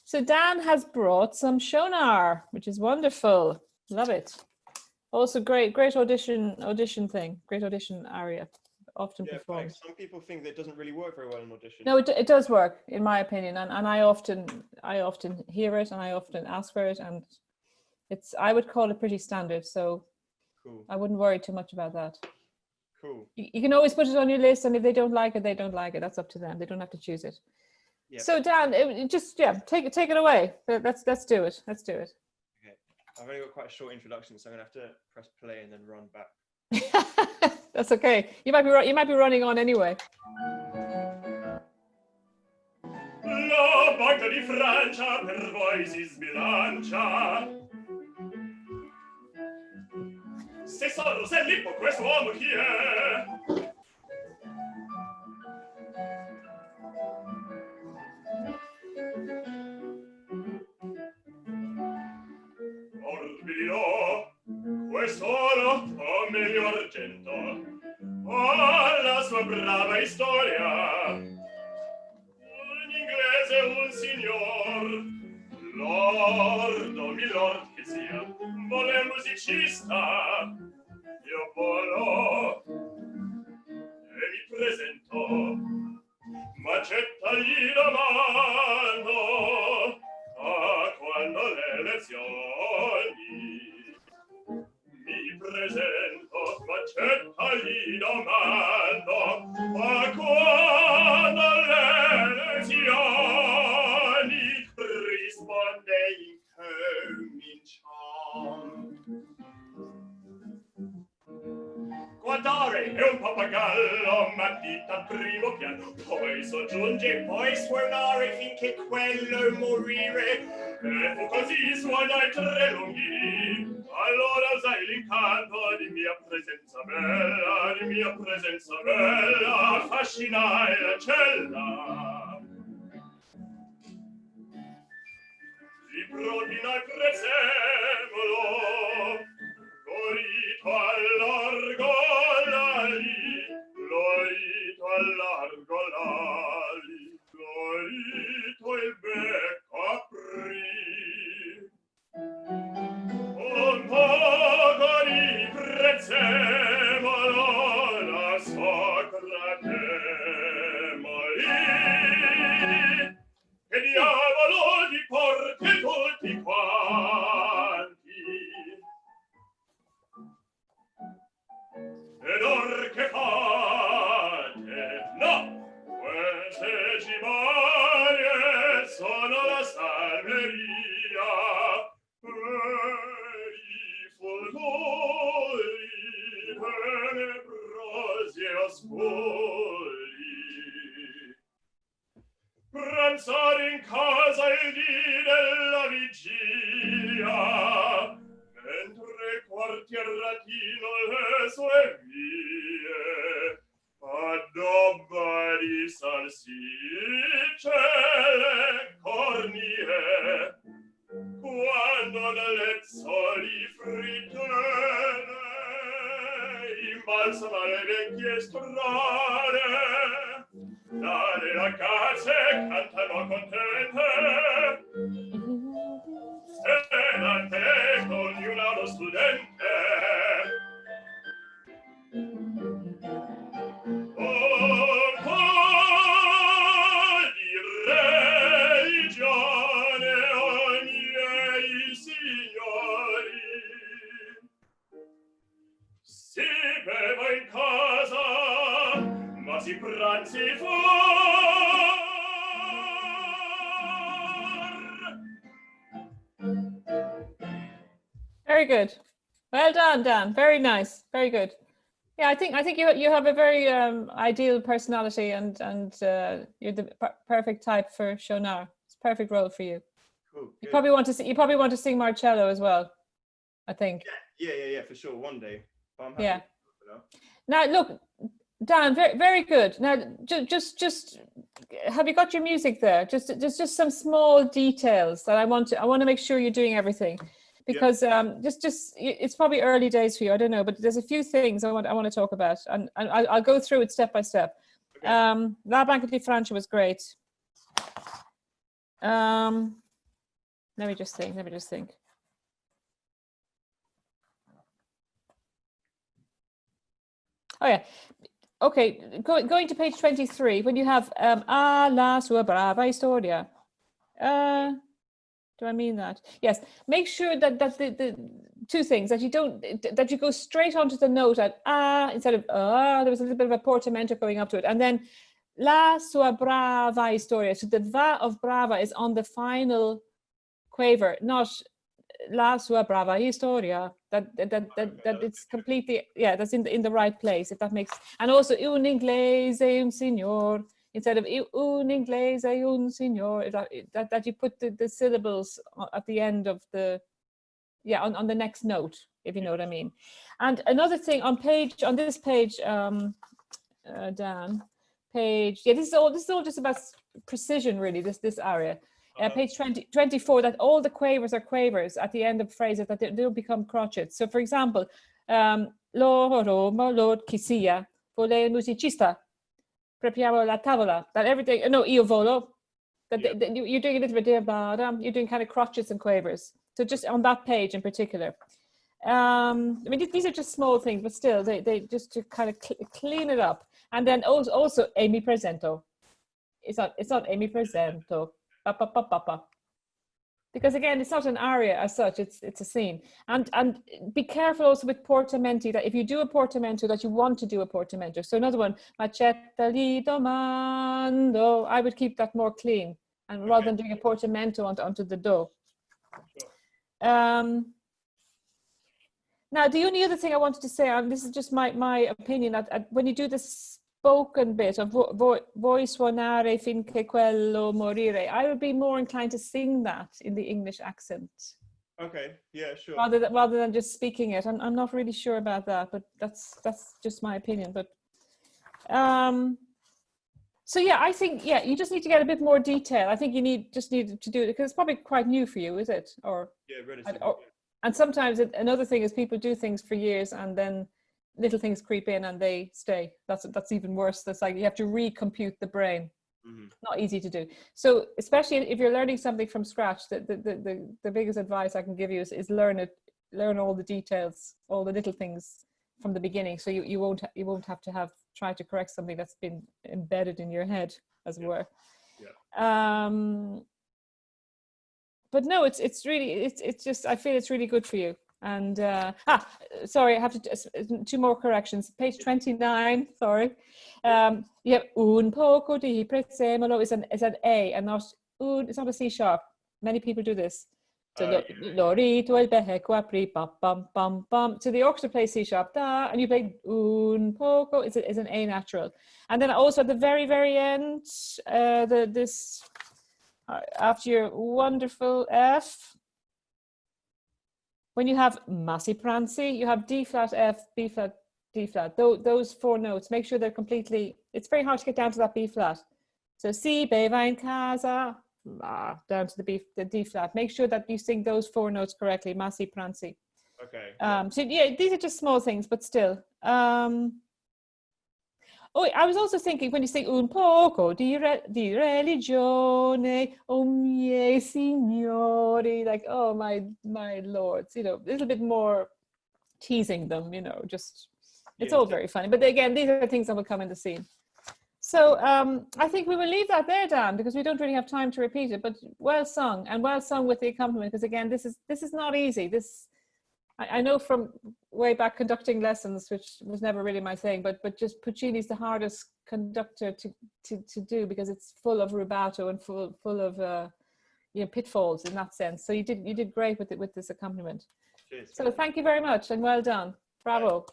So Dan has brought some Shonar, which is wonderful. Love it. Also great audition thing. Great audition aria. Often performed. Some people think that it doesn't really work very well in audition. No, it does work, in my opinion, and I often hear it and I often ask for it, and I would call it pretty standard. So cool. I wouldn't worry too much about that. Cool. You can always put it on your list, and if they don't like it, they don't like it. That's up to them. They don't have to choose it. Yep. So Dan, take it away. Let's do it. Let's do it. Okay, I've only got quite a short introduction, so I'm gonna have to press play and then run back. That's okay. You might be running on anyway. La Banca di Francia per voi si sbilancia. Se sono Roselli, questo uomo chi è? Orbilò, quest'oro o meglio argento, alla sua brava storia. Un inglese, un signor, lord o milord che sia, vuole musicista, io volo e mi presento, ma gettagli la mano a quando le lezioni. Mi presento, ma gettagli la mano a quando le lezioni. Risponde incominciam. Guardare è un pappagallo, matita al primo piano, poi soggiunge, poi suonare finché quello morire, e fu così suona i tre lunghi. Allora usai l'incanto di mia presenza bella, affascinai la cella. Di brodina prezzemolo, Lorito allargo l'ali, Lorito allargo l'ali, Lorito il becco aprì. Un poco di prezzemolo la Socrate morì. Che diavolo vi porti tutti quanti? Ed or che fate? No! Queste cibarie sono la salmeria e i fulgori tenebrosi e oscuri. Pranzare in casa il dì della vigilia, mentre quartieratino le sue vie addobba di salsicce le cornie, quando dalle zoli fritte imbalsama le vecchie strade. Dalle ragazze cantano contente, stenante ognuna lo studente. Oh, di religione ogni signori, si beva in casa, ma si pranzi fuori. Very good. Well done, Dan. Very nice. Very good. Yeah, I think you have a very ideal personality, and you're the perfect type for Shonar. It's a perfect role for you. Cool. You probably want to sing Marcello as well, I think. Yeah, for sure. One day. I'm happy. Yeah. Now look, Dan, very, very good. Now, just have you got your music there? Just some small details that I want to make sure you're doing everything, because just it's probably early days for you. I don't know, but there's a few things I want to talk about, and I'll go through it step by step. Okay. La Banca di Francia was great. Let me just think. Oh yeah. Okay, going to page 23, when you have la sua brava historia. Do I mean that? Yes. Make sure that the two things, that you don't, that you go straight onto the note at instead of there was a little bit of a portamento going up to it. And then la sua brava historia. So the va of brava is on the final quaver, not la sua brava historia. That it's completely, yeah, that's in the right place, if that makes. And also un inglese un signor instead of un inglese un signor, that you put the syllables at the end of the, yeah, on the next note, if you know what I mean. And another thing on this page, Dan, page, yeah, this is all just about precision, really, this area. Page 24, that all the quavers are quavers at the end of phrases, that they don't become crotchets. So for example, lo Roma, Lord chi sia, vole musicista, prepariamo la tavola, that everything, no, io volo, that you're doing a little bit of, you're doing kind of crotchets and quavers. So just on that page in particular. I mean, these are just small things, but still, they just to kind of clean it up. And then also, e mi presento. It's not e mi presento. Because again, it's not an aria as such, it's a scene. And be careful also with portamenti, that if you do a portamento, that you want to do a portamento. So another one, macetta li domando, I would keep that more clean, and rather than doing a portamento onto the do. Sure. Now, the only other thing I wanted to say, and this is just my opinion, that when you do this spoken bit of voi suonare finché quello morire, I would be more inclined to sing that in the English accent. Okay, yeah, sure. Rather than just speaking it. I'm not really sure about that, but that's just my opinion. But so yeah, I think, yeah, you just need to get a bit more detail. I think you just need to do it, because it's probably quite new for you, is it? Or yeah, relatively. And sometimes another thing is people do things for years and then little things creep in and they stay. That's even worse. That's like you have to recompute the brain. Mm-hmm. Not easy to do. So especially if you're learning something from scratch, the biggest advice I can give you is learn all the details, all the little things from the beginning. So you won't have to try to correct something that's been embedded in your head, as it were. Yeah. But no, it's just, I feel it's really good for you. And sorry, I have to two more corrections. Page 29, sorry. You have un poco di prezzemolo is an A and not un, it's not a C sharp. Many people do this. So lorito el beheco apri pam pam pam pam. So the orchestra plays C sharp da, and you play un poco is an A natural. And then also at the very, very end, after your wonderful F, when you have massi pranzi, you have D flat F, B flat, D flat. Those four notes, make sure they're completely, it's very hard to get down to that B flat. So si beva in casa, down to the D flat. Make sure that you sing those four notes correctly, massi pranzi. Okay. So yeah, these are just small things, but still. Oh, I was also thinking, when you sing un poco di religione, oh mie signori, like, oh my lords, you know, a little bit more teasing them, you know, just, it's all very funny. But again, these are things that will come in the scene. So I think we will leave that there, Dan, because we don't really have time to repeat it, but well sung, and well sung with the accompaniment, because again, this is not easy. I know from way back conducting lessons, which was never really my thing, but just Puccini's the hardest conductor to do, because it's full of rubato and full of pitfalls in that sense. So you did great with this accompaniment. Cheers. So thank you very much and well done. Bravo.